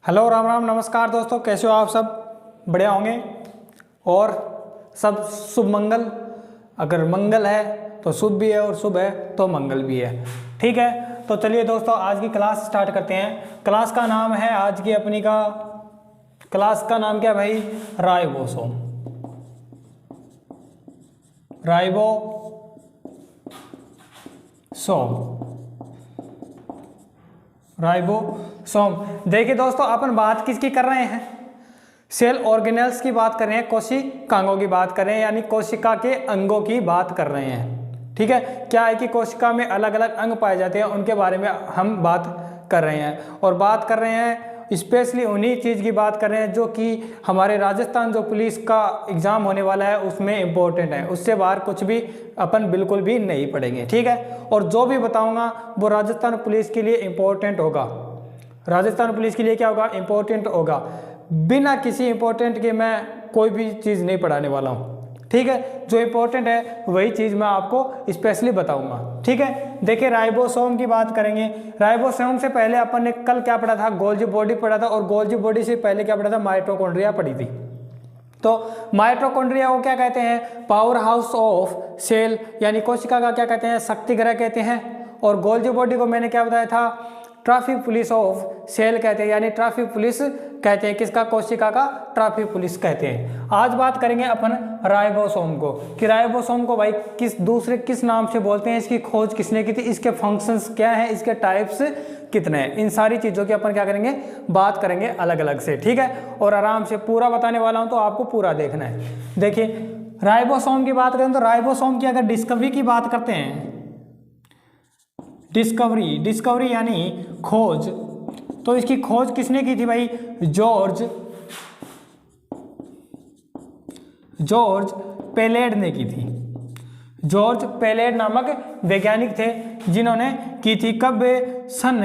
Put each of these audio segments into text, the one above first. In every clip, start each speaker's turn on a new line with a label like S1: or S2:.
S1: Hello, Ram Ram, नमस्कार दोस्तों। कैसे हो आप? सब बढ़िया होंगे और सब शुभ मंगल। अगर मंगल है तो शुभ भी है और शुभ है तो मंगल भी है। ठीक है, तो चलिए दोस्तों आज की क्लास स्टार्ट करते हैं। क्लास का नाम है आज की अपनी का क्लास का नाम क्या है भाई? राइबोसोम। राइबोसोम। देखिए दोस्तों, अपन बात किसकी कर रहे हैं? सेल ऑर्गेनेल्स की बात कर रहे हैं, कोशिकांगों की बात कर रहे हैं, यानी कोशिका के अंगों की बात कर रहे हैं। ठीक है, क्या है कि कोशिका में अलग अलग अंग पाए जाते हैं, उनके बारे में हम बात कर रहे हैं। और बात कर रहे हैं स्पेशली उन्हीं चीज़ की बात कर रहे हैं जो कि हमारे राजस्थान जो पुलिस का एग्ज़ाम होने वाला है उसमें इम्पोर्टेंट है। उससे बाहर कुछ भी अपन बिल्कुल भी नहीं पढ़ेंगे। ठीक है, और जो भी बताऊंगा वो राजस्थान पुलिस के लिए इम्पोर्टेंट होगा। राजस्थान पुलिस के लिए क्या होगा? इम्पोर्टेंट होगा। बिना किसी इम्पोर्टेंट के मैं कोई भी चीज़ नहीं पढ़ाने वाला हूँ। ठीक है, जो इम्पोर्टेंट है वही चीज़ मैं आपको स्पेशली बताऊंगा। ठीक है, देखिए राइबोसोम की बात करेंगे। राइबोसोम से पहले अपन ने कल क्या पढ़ा था? गोल्जी बॉडी पढ़ा था, और गोल्जी बॉडी से पहले क्या पढ़ा था? माइटोकॉन्ड्रिया पढ़ी थी। तो माइटोकॉन्ड्रिया को क्या कहते हैं? पावर हाउस ऑफ सेल, यानी कोशिका का क्या कहते हैं? शक्ति गृह कहते हैं। और गोल्जी बॉडी को मैंने क्या बताया था? ट्रैफिक पुलिस ऑफ सेल कहते हैं, यानी ट्रैफिक पुलिस कहते हैं। किसका? कोशिका का ट्रैफिक पुलिस कहते हैं। आज बात करेंगे अपन राइबोसोम को, कि राइबोसोम को भाई किस नाम से बोलते हैं, इसकी खोज किसने की थी, इसके फंक्शंस क्या हैं, इसके टाइप्स कितने हैं, इन सारी चीज़ों की अपन क्या करेंगे? बात करेंगे अलग अलग से। ठीक है, और आराम से पूरा बताने वाला हूं तो आपको पूरा देखना है। देखिए राइबोसोम की बात करें तो राइबोसोम की अगर डिस्कवरी की बात करते हैं, डिस्कवरी यानी खोज, तो इसकी खोज किसने की थी भाई? जॉर्ज पेलेड ने की थी। जॉर्ज पेलेड नामक वैज्ञानिक थे जिन्होंने की थी। कब? सन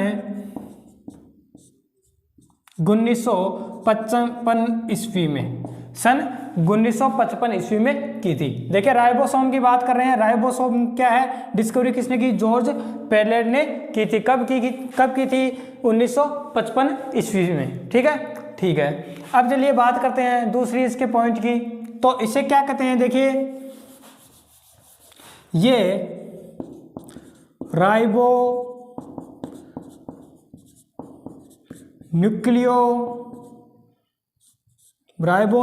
S1: 1955 ईस्वी में। सन 1955 ईस्वी में की थी। देखिए राइबोसोम की बात कर रहे हैं। राइबोसोम क्या है? डिस्कवरी किसने की? जॉर्ज पेलेड ने की थी। कब की थी? 1955 ईस्वी में। ठीक है। अब चलिए बात करते हैं दूसरी इसके पॉइंट की। तो इसे क्या कहते हैं? देखिए ये राइबो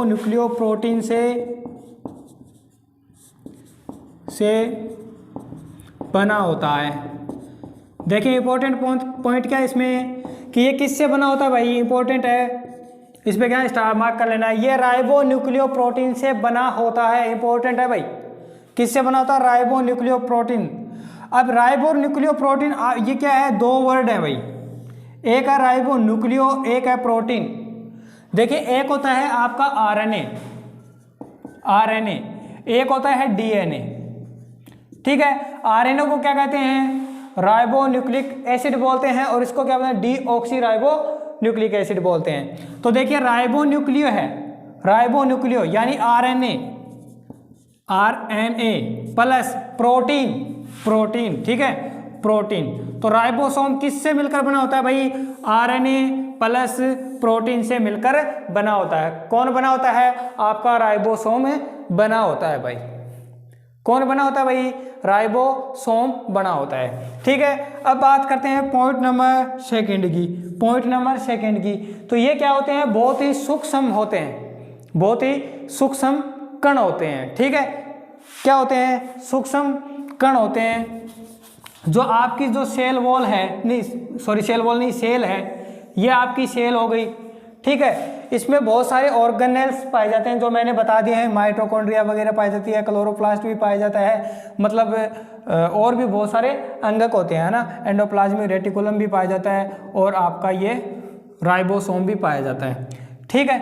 S1: न्यूक्लियो प्रोटीन से बना होता है। देखिए इंपॉर्टेंट पॉइंट क्या है इसमें, कि ये किससे बना होता है भाई? इंपॉर्टेंट है, इस पे क्या स्टार मार्क कर लेना है। ये राइबो न्यूक्लियो प्रोटीन से बना होता है। इंपॉर्टेंट है भाई, किससे बना होता है? Ribo nucleo protein. अब राइबो न्यूक्लियो प्रोटीन ये क्या है? दो वर्ड है भाई, एक है राइबो न्यूक्लियो, एक है प्रोटीन। देखिए एक होता है आपका आरएनए, एक होता है डीएनए। ठीक है, आरएनए को क्या कहते हैं? राइबो न्यूक्लिक एसिड बोलते हैं, और इसको क्या बोलते हैं? डीऑक्सी राइबो न्यूक्लिक एसिड बोलते हैं। तो देखिए राइबो न्यूक्लियो है, राइबो न्यूक्लियो यानी आरएनए प्लस प्रोटीन। ठीक है, प्रोटीन। तो राइबोसोम किससे मिलकर बना होता है भाई? आरएनए प्लस प्रोटीन से मिलकर बना होता है। कौन बना होता है? आपका राइबोसोम बना होता है भाई। कौन बना होता है भाई? राइबोसोम बना होता है। ठीक है, अब बात करते हैं पॉइंट नंबर सेकंड की। तो ये क्या होते हैं? बहुत ही सूक्ष्म होते हैं, बहुत ही सूक्ष्म कण होते हैं। ठीक है, क्या होते हैं? सूक्ष्म कण होते हैं, जो आपकी जो सेल वॉल है, सेल है, ये आपकी सेल हो गई। ठीक है, इसमें बहुत सारे ऑर्गेनेल्स पाए जाते हैं जो मैंने बता दिए हैं। माइटोकॉन्ड्रिया वगैरह पाई जाती है, क्लोरोप्लास्ट भी पाया जाता है, मतलब और भी बहुत सारे अंगक होते हैं ना। एंडोप्लाज्मिक रेटिकुलम भी पाया जाता है, और आपका ये राइबोसोम भी पाया जाता है। ठीक है,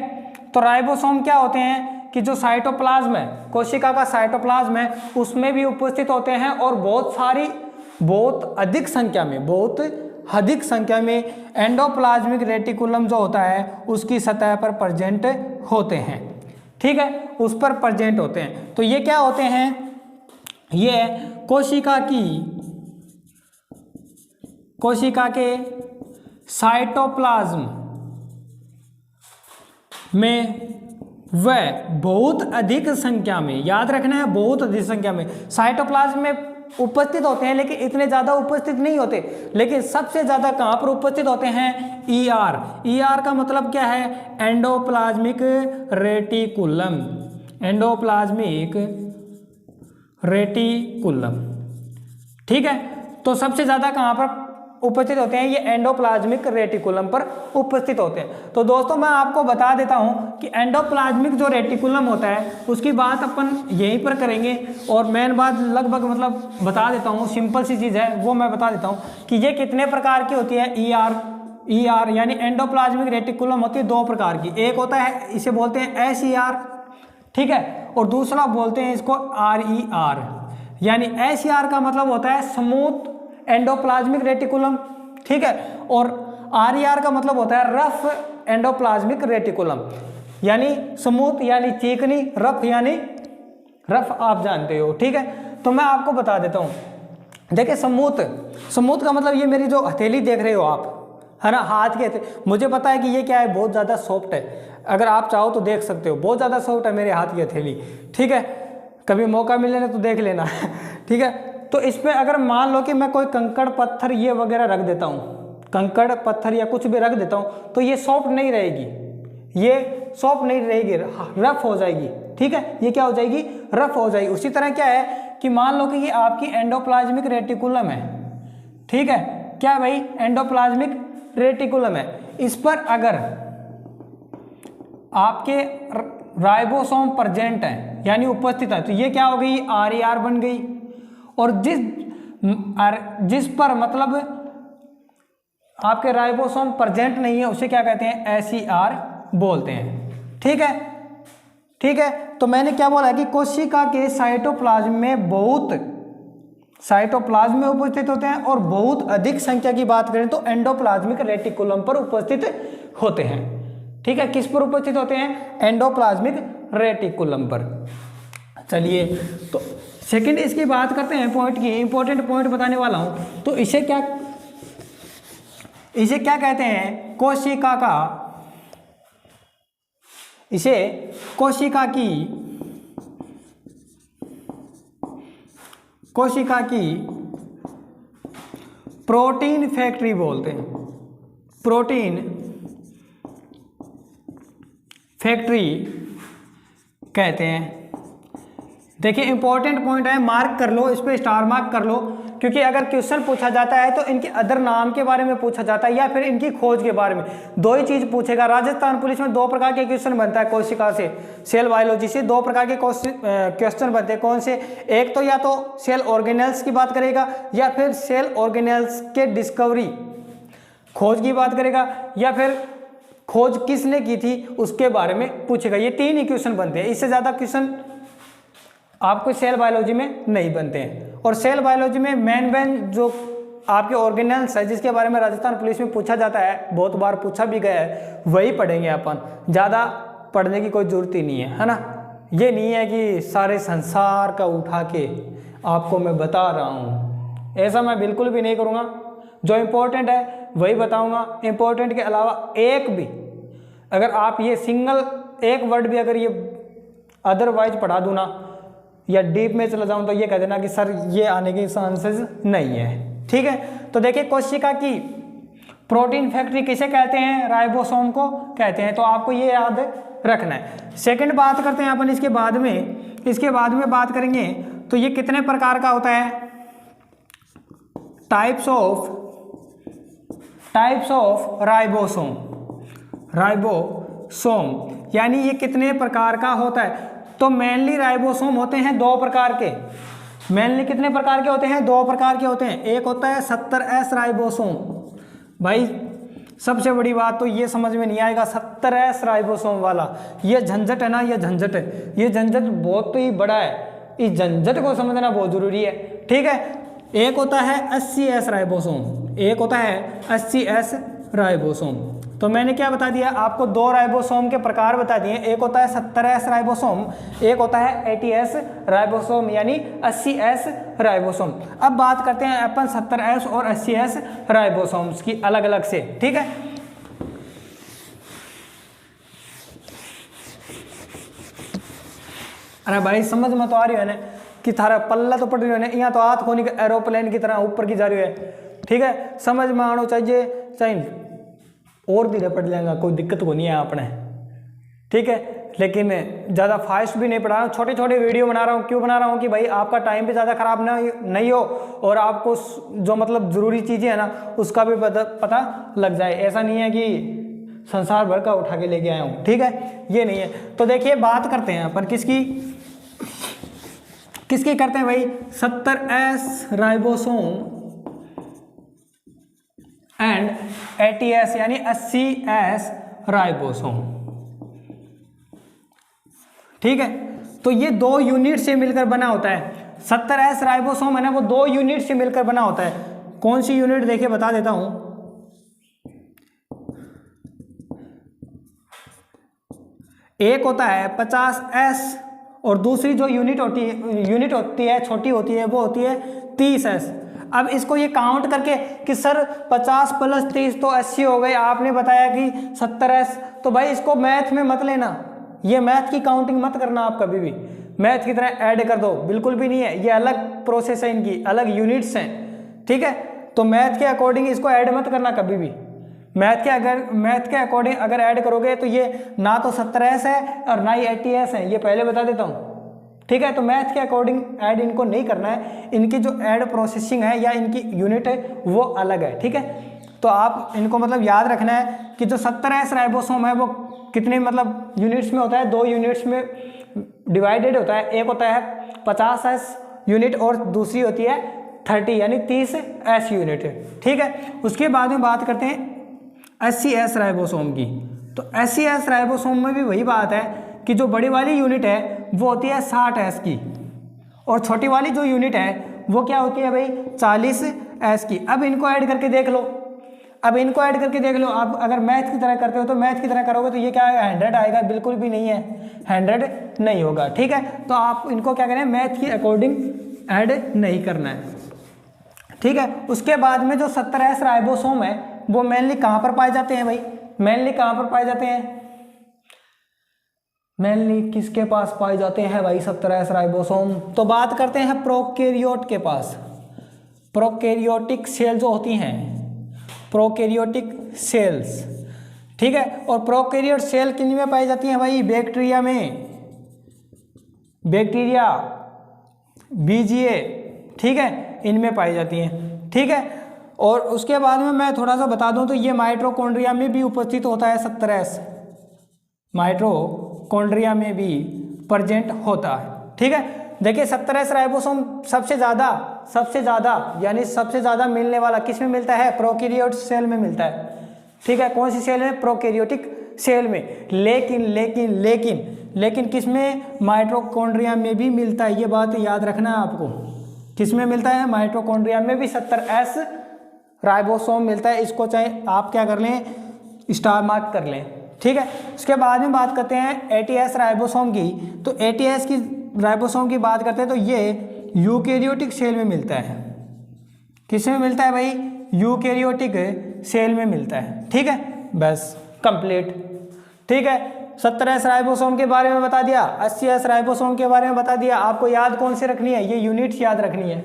S1: तो राइबोसोम क्या होते हैं कि जो साइटोप्लाज्म है, कोशिका का साइटोप्लाज्म है, उसमें भी उपस्थित होते हैं, और बहुत अधिक संख्या में एंडोप्लाज्मिक रेटिकुलम जो होता है उसकी सतह पर प्रेजेंट होते हैं। ठीक है, उस पर प्रेजेंट होते हैं। तो ये क्या होते हैं? ये कोशिका के साइटोप्लाज्म में वह बहुत अधिक संख्या में, याद रखना है बहुत अधिक संख्या में साइटोप्लाज्म में उपस्थित होते हैं, लेकिन इतने ज़्यादा उपस्थित नहीं होते। लेकिन सबसे ज़्यादा कहाँ पर उपस्थित होते हैं? ईआर। ईआर का मतलब क्या है? Endoplasmic reticulum. एंडोप्लाज्मिक रेटिकुलम, ठीक है। तो सबसे ज़्यादा कहाँ पर उपस्थित होते हैं? ये एंडोप्लाज्मिक रेटिकुलम पर उपस्थित होते हैं। तो दोस्तों मैं आपको बता देता हूँ कि एंडोप्लाज्मिक जो रेटिकुलम होता है उसकी बात अपन यहीं पर करेंगे, और मेन बात लगभग मतलब बता देता हूँ, सिंपल सी चीज़ है वो मैं बता देता हूँ कि ये कितने प्रकार की होती है। ईआर यानी एंडोप्लाज्मिक रेटिकुलम होती है दो प्रकार की। एक होता है, इसे बोलते हैं एसईआर, ठीक है, और दूसरा बोलते हैं इसको आरईआर। यानी एसईआर का मतलब होता है स्मूथ एंडोप्लाज्मिक रेटिकुलम, ठीक है, और आरईआर का मतलब होता है रफ एंडोप्लाज्मिक रेटिकुलम। यानी स्मूथ यानी चिकनी, रफ यानी रफ आप जानते हो, ठीक है। तो मैं आपको बता देता हूँ, देखिए स्मूथ का मतलब ये मेरी जो हथेली देख रहे हो आप, है ना, हाथ के, मुझे पता है कि ये क्या है, बहुत ज़्यादा सॉफ्ट है। अगर आप चाहो तो देख सकते हो, बहुत ज़्यादा सॉफ्ट है मेरे हाथ की हथेली, ठीक है। कभी मौका मिले ना तो देख लेना ठीक है। तो इस पर अगर मान लो कि मैं कोई कंकड़ पत्थर ये वगैरह रख देता हूँ, कंकड़ पत्थर या कुछ भी रख देता हूँ, तो ये सॉफ्ट नहीं रहेगी, ये सॉफ्ट नहीं रहेगी, रफ हो जाएगी, ठीक है। ये क्या हो जाएगी? रफ हो जाएगी। उसी तरह क्या है कि मान लो कि ये आपकी एंडोप्लाज्मिक रेटिकुलम है, ठीक है, क्या भाई? एंडोप्लाज्मिक रेटिकुलम है। इस पर अगर आपके राइबोसोम प्रेजेंट है यानी उपस्थित है, तो ये क्या हो गई? आरईआर बन गई। और जिस पर मतलब आपके राइबोसोम प्रेजेंट नहीं है उसे क्या कहते हैं? एसईआर बोलते हैं, ठीक है, ठीक है। तो मैंने क्या बोला कि कोशिका के साइटोप्लाज्म में उपस्थित होते हैं, और बहुत अधिक संख्या की बात करें तो एंडोप्लाज्मिक रेटिकुलम पर उपस्थित होते हैं, ठीक है। किस पर उपस्थित होते हैं? एंडोप्लाज्मिक रेटिकुलम पर। चलिए तो सेकंड इसकी बात करते हैं पॉइंट की, इंपॉर्टेंट पॉइंट बताने वाला हूं। तो इसे क्या कहते हैं? इसे कोशिका की प्रोटीन फैक्ट्री बोलते हैं। प्रोटीन फैक्ट्री कहते हैं। देखिए इंपॉर्टेंट पॉइंट है, मार्क कर लो, इस पे स्टार मार्क कर लो, क्योंकि अगर क्वेश्चन पूछा जाता है तो इनके अदर नाम के बारे में पूछा जाता है या फिर इनकी खोज के बारे में, दो ही चीज पूछेगा। राजस्थान पुलिस में दो प्रकार के क्वेश्चन बनता है कोशिका से, सेल बायोलॉजी से दो प्रकार के क्वेश्चन बनते हैं। कौन से? एक तो या तो सेल ऑर्गेनेल्स की बात करेगा, या फिर सेल ऑर्गेनेल्स के डिस्कवरी खोज की बात करेगा, या फिर खोज किसने की थी उसके बारे में पूछेगा। ये तीन ही क्वेश्चन बनते हैं, इससे ज्यादा क्वेश्चन आपको सेल बायोलॉजी में नहीं बनते हैं। और सेल बायोलॉजी में मेन जो आपके ऑर्गेनेल्स है जिसके बारे में राजस्थान पुलिस में पूछा जाता है, बहुत बार पूछा भी गया है, वही पढ़ेंगे अपन, ज़्यादा पढ़ने की कोई जरूरत ही नहीं है ना। ये नहीं है कि सारे संसार का उठा के आपको मैं बता रहा हूँ, ऐसा मैं बिल्कुल भी नहीं करूँगा। जो इम्पोर्टेंट है वही बताऊँगा, इम्पोर्टेंट के अलावा एक भी अगर आप ये सिंगल एक वर्ड भी अगर ये अदरवाइज पढ़ा दूँ ना या डीप में चला जाऊं तो ये कह देना कि सर ये आने के चांसेस नहीं है, ठीक है। तो देखिए कोशिका की प्रोटीन फैक्ट्री किसे कहते हैं? राइबोसोम को कहते हैं, तो आपको ये याद रखना है। सेकंड बात करते हैं अपन इसके बाद में बात करेंगे तो ये कितने प्रकार का होता है? टाइप्स ऑफ राइबोसोम यानी ये कितने प्रकार का होता है? तो मेनली राइबोसोम होते हैं दो प्रकार के। मेनली कितने प्रकार के होते हैं? दो प्रकार के होते हैं। एक होता है 70S राइबोसोम। भाई सबसे बड़ी बात तो ये समझ में नहीं आएगा 70S राइबोसोम वाला, ये झंझट है ना, ये झंझट है, ये झंझट बहुत ही बड़ा है, इस झंझट को समझना बहुत जरूरी है, ठीक है। एक होता है 80S राइबोसोम, एक होता है 80S राइबोसोम। तो मैंने क्या बता दिया आपको? दो राइबोसोम के प्रकार बता दिए, एक होता है 70S राइबोसोम, एक होता है 80S राइबोसोम यानी 80S राइबोसोम। अब बात करते हैं अपन 70S और 80S राइबोसोम्स की अलग अलग से, ठीक है। अरे भाई समझ में तो आ रही है ना कि थारा पल्ला तो पड़ रही है ना, यहाँ तो हाथ खोनी एरोप्लेन की तरह ऊपर की जा रही है। ठीक है, समझ में आना चाहिए, चाहे और धीरे पढ़ लेंगे कोई दिक्कत को नहीं है आपने। ठीक है, लेकिन ज़्यादा फास्ट भी नहीं पढ़ा रहा हूँ, छोटे छोटे वीडियो बना रहा हूँ। क्यों बना रहा हूँ कि भाई आपका टाइम भी ज़्यादा खराब नहीं हो और आपको जो मतलब ज़रूरी चीज़ें हैं ना उसका भी पता लग जाए। ऐसा नहीं है कि संसार भर का उठा के लेके आया हूँ। ठीक है, ये नहीं है। तो देखिए बात करते हैं पर किसकी करते हैं भाई, 70S राइबोसोम एंड 80S यानी 80S राइबोसोम। ठीक है, तो ये 2 यूनिट से मिलकर बना होता है। 70S राइबोसोम है ना, वो 2 यूनिट से मिलकर बना होता है। कौन सी यूनिट देखिए बता देता हूं। एक होता है 50S और दूसरी जो यूनिट होती है छोटी होती है वो होती है 30S। अब इसको ये काउंट करके कि सर 50 + 30 तो 80 हो गए, आपने बताया कि 70S, तो भाई इसको मैथ में मत लेना, ये मैथ की काउंटिंग मत करना आप कभी भी, मैथ की तरह ऐड कर दो, बिल्कुल भी नहीं है। ये अलग प्रोसेस है, इनकी अलग यूनिट्स हैं। ठीक है, तो मैथ के अकॉर्डिंग इसको ऐड मत करना कभी भी। मैथ के अकॉर्डिंग अगर ऐड करोगे तो ये ना तो 70S है और ना ही 80S है, ये पहले बता देता हूँ। ठीक है, तो मैथ के अकॉर्डिंग ऐड इनको नहीं करना है, इनकी जो ऐड प्रोसेसिंग है या इनकी यूनिट है वो अलग है। ठीक है, तो आप इनको मतलब याद रखना है कि जो 70S राइबोसोम है वो कितने मतलब यूनिट्स में होता है, 2 यूनिट्स में डिवाइडेड होता है। एक होता है 50S यूनिट और दूसरी होती है 30 यानी 30S यूनिट। ठीक है, उसके बाद में बात करते हैं 80S राइबोसोम की। तो 80S राइबोसोम में भी वही बात है कि जो बड़ी वाली यूनिट है वो होती है 60S की और छोटी वाली जो यूनिट है वो क्या होती है भाई 40S की। अब इनको ऐड करके देख लो, आप अगर मैथ की तरह करते हो तो मैथ की तरह करोगे तो ये क्या है 100 आएगा, बिल्कुल भी नहीं है, 100 नहीं होगा। ठीक है, तो आप इनको क्या करें मैथ की अकॉर्डिंग ऐड नहीं करना है। ठीक है, उसके बाद में जो 70S राइबोसोम है वो मेनली कहाँ पर पाए जाते हैं भाई, मेनली कहाँ पर पाए जाते हैं, मेनली किसके पास पाए जाते हैं भाई 70S राइबोसोम। तो बात करते हैं प्रोकैरियोट के पास। प्रोकैरियोटिक सेल जो होती हैं, प्रोकैरियोटिक सेल्स। ठीक है, और प्रोकैरियोट सेल किन में पाई जाती हैं भाई, बैक्टीरिया में, बैक्टीरिया, बीजीए, ठीक है, इनमें पाई जाती हैं। ठीक है, और उसके बाद में मैं थोड़ा सा बता दूं तो ये माइटोकॉन्ड्रिया में भी उपस्थित होता है 70S, माइटोकॉन्ड्रिया में भी प्रेजेंट होता है। ठीक है, देखिए 70S राइबोसोम सबसे ज़्यादा यानी सबसे ज़्यादा मिलने वाला किस में मिलता है, प्रोकैरियोट सेल में मिलता है। ठीक है, कौन सी सेल में, प्रोकैरियोटिक सेल में। लेकिन किस में, माइटोकॉन्ड्रिया में भी मिलता है, ये बात याद रखना है आपको। किस में मिलता है, माइटोकॉन्ड्रिया में भी 70S राइबोसोम मिलता है। इसको चाहे आप क्या कर लें, स्टार मार्क कर लें। ठीक है, उसके बाद में बात करते हैं 80S राइबोसोम की। तो 80S की राइबोसोम की बात करते हैं तो ये यूकैरियोटिक सेल में मिलता है। किस में मिलता है भाई, यूकैरियोटिक सेल में मिलता है। ठीक है, बस कंप्लीट। ठीक है, 70S राइबोसोम के बारे में बता दिया, 80S राइबोसोम के बारे में बता दिया। आपको याद कौन सी रखनी है, ये यूनिट्स याद रखनी है।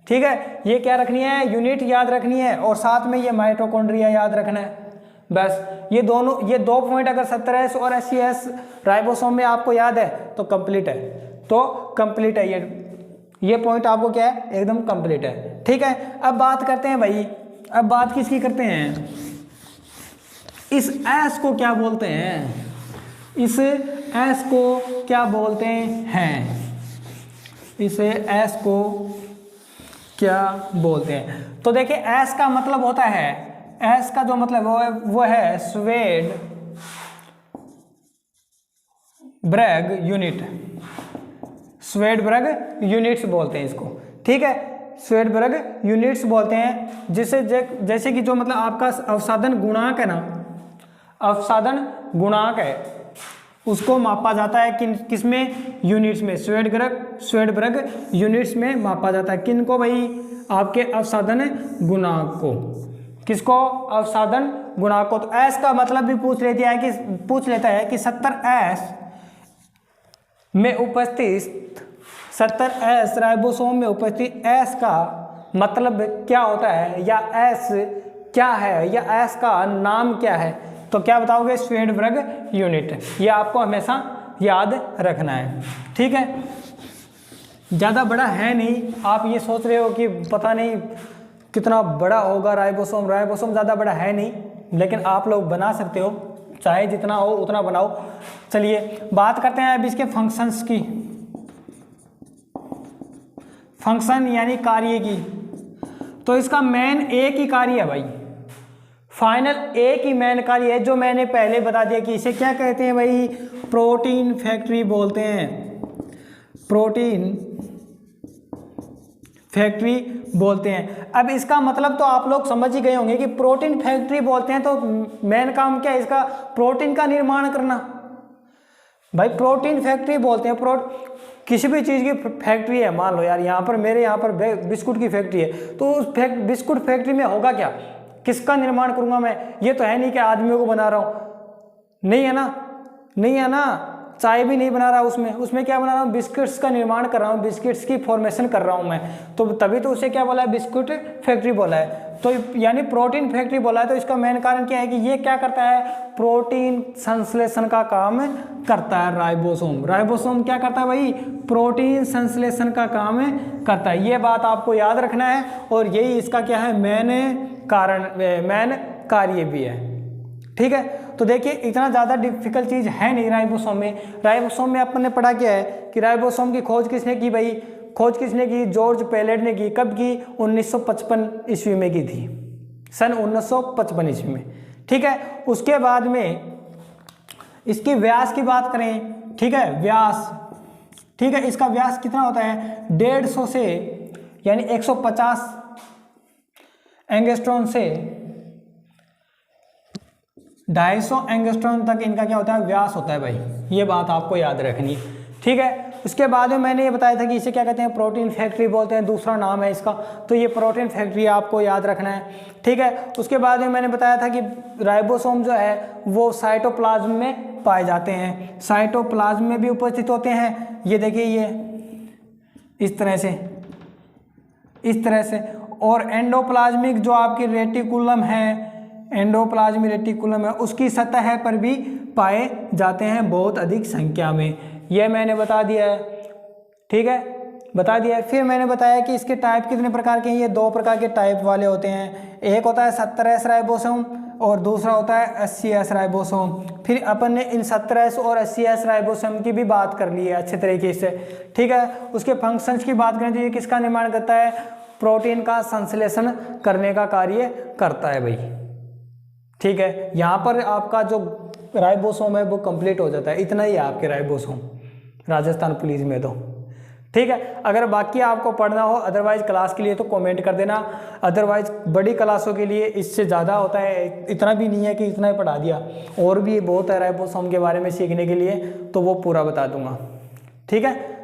S1: ठीक है, ये क्या रखनी है, यूनिट याद रखनी है और साथ में ये माइटोकॉन्ड्रिया याद रखना है। बस ये दो पॉइंट अगर 70S और 80S राइबोसोम में आपको याद है तो कंप्लीट है, ये पॉइंट आपको क्या है, एकदम कंप्लीट है। ठीक है, अब बात करते हैं भाई, अब बात किसकी करते हैं, इस S को क्या बोलते हैं, इस S को क्या बोलते हैं, इसे S को क्या बोलते हैं। तो देखिए S का मतलब होता है, S का जो मतलब वो है Svedberg unit, Svedberg units बोलते हैं इसको। ठीक है, स्वेडबर्ग यूनिट्स बोलते हैं, जिसे जैसे कि जो मतलब आपका अवसादन गुणांक है ना, अवसादन गुणांक है उसको मापा जाता है किस में, यूनिट्स में, स्वेडबर्ग यूनिट्स में मापा जाता है। किन को भाई, आपके अवसादन गुणांक को। किसको, अवसादन गुणांक को। तो S का मतलब भी पूछ लेता है कि 70S में उपस्थित 70S राइबोसोम में उपस्थित S का मतलब क्या होता है, या S क्या है, या S का नाम क्या है, तो क्या बताओगे? श्वेडबर्ग यूनिट। ये आपको हमेशा याद रखना है, ठीक है। ज़्यादा बड़ा है नहीं, आप ये सोच रहे हो कि पता नहीं कितना बड़ा होगा राइबोसोम। राइबोसोम ज़्यादा बड़ा है नहीं, लेकिन आप लोग बना सकते हो, चाहे जितना हो उतना बनाओ। चलिए बात करते हैं अब इसके फंक्शंस की। फंक्शन यानी कार्य की, तो इसका मेन एक ही कार्य है भाई, फाइनल एक ही मेन कार्य है, जो मैंने पहले बता दिया कि इसे क्या कहते हैं भाई? प्रोटीन फैक्ट्री बोलते हैं, प्रोटीन फैक्ट्री बोलते हैं। अब इसका मतलब तो आप लोग समझ ही गए होंगे कि प्रोटीन फैक्ट्री बोलते हैं तो मेन काम क्या है इसका? प्रोटीन का निर्माण करना। भाई प्रोटीन फैक्ट्री बोलते हैं, किसी भी चीज़ की फैक्ट्री है, मान लो यार यहाँ पर मेरे यहाँ पर बिस्कुट की फैक्ट्री है, तो उस बिस्कुट फैक्ट्री में होगा क्या? किसका निर्माण करूँगा मैं? ये तो है नहीं कि आदमियों को बना रहा हूँ, नहीं है ना, नहीं है ना। चाय भी नहीं बना रहा उसमें क्या बना रहा हूँ? बिस्किट्स का निर्माण कर रहा हूँ, बिस्किट्स की फॉर्मेशन कर रहा हूँ मैं, तो तभी तो उसे क्या बोला है? बिस्कुट फैक्ट्री बोला है। तो यानी प्रोटीन फैक्ट्री बोला है, तो इसका मेन कारण क्या है कि ये क्या करता है? प्रोटीन संश्लेषण का काम करता है राइबोसोम। राइबोसोम क्या करता है भाई? प्रोटीन संश्लेषण का काम करता है। ये बात आपको याद रखना है, और यही इसका क्या है? मेन कार्य भी है, ठीक है। तो देखिए इतना ज़्यादा डिफिकल्ट चीज़ है नहीं राइबोसोम में। राइबोसोम में अपन ने पढ़ा क्या है कि राइबोसोम की खोज किसने की भाई? खोज किसने की? जॉर्ज पेलेट ने की। कब की? 1955 ईस्वी में की थी, सन 1955 ईस्वी में, ठीक है। उसके बाद में इसकी व्यास की बात करें, ठीक है, व्यास, ठीक है, इसका व्यास कितना होता है? 150 से यानी 150 एंगस्ट्रॉन से 250 एंगस्ट्रॉन तक इनका क्या होता है? व्यास होता है भाई। ये बात आपको याद रखनी है, ठीक है। उसके बाद में मैंने ये बताया था कि इसे क्या कहते हैं? प्रोटीन फैक्ट्री बोलते हैं, दूसरा नाम है इसका, तो ये प्रोटीन फैक्ट्री आपको याद रखना है, ठीक है। उसके बाद में मैंने बताया था कि राइबोसोम जो है वो साइटोप्लाज्म में पाए जाते हैं, साइटोप्लाज्म में भी उपस्थित होते हैं। ये देखिए ये इस तरह से, और एंडोप्लाज्मिक जो आपकी रेटिकुलम है, एंडोप्लाज्मिक रेटिकुलम है, उसकी सतह पर भी पाए जाते हैं बहुत अधिक संख्या में। यह मैंने बता दिया है, ठीक है, बता दिया है। फिर मैंने बताया कि इसके टाइप कितने प्रकार के हैं? ये 2 प्रकार के टाइप वाले होते हैं, एक होता है 70S राइबोसोम और दूसरा होता है 80S राइबोसोम। फिर अपन ने इन 70S और 80S राइबोसोम की भी बात कर ली है अच्छे तरीके से, ठीक है। उसके फंक्शंस की बात करें तो ये किसका निर्माण करता है? प्रोटीन का संश्लेषण करने का कार्य करता है भाई, ठीक है। यहाँ पर आपका जो राइबोसोम है वो कंप्लीट हो जाता है, इतना ही है आपके राइबोसोम राजस्थान पुलिस में तो, ठीक है। अगर बाकी आपको पढ़ना हो अदरवाइज क्लास के लिए तो कमेंट कर देना, अदरवाइज बड़ी क्लासों के लिए इससे ज़्यादा होता है, इतना भी नहीं है कि इतना ही पढ़ा दिया, और भी बहुत है राइबोसोम के बारे में सीखने के लिए, तो वो पूरा बता दूंगा, ठीक है।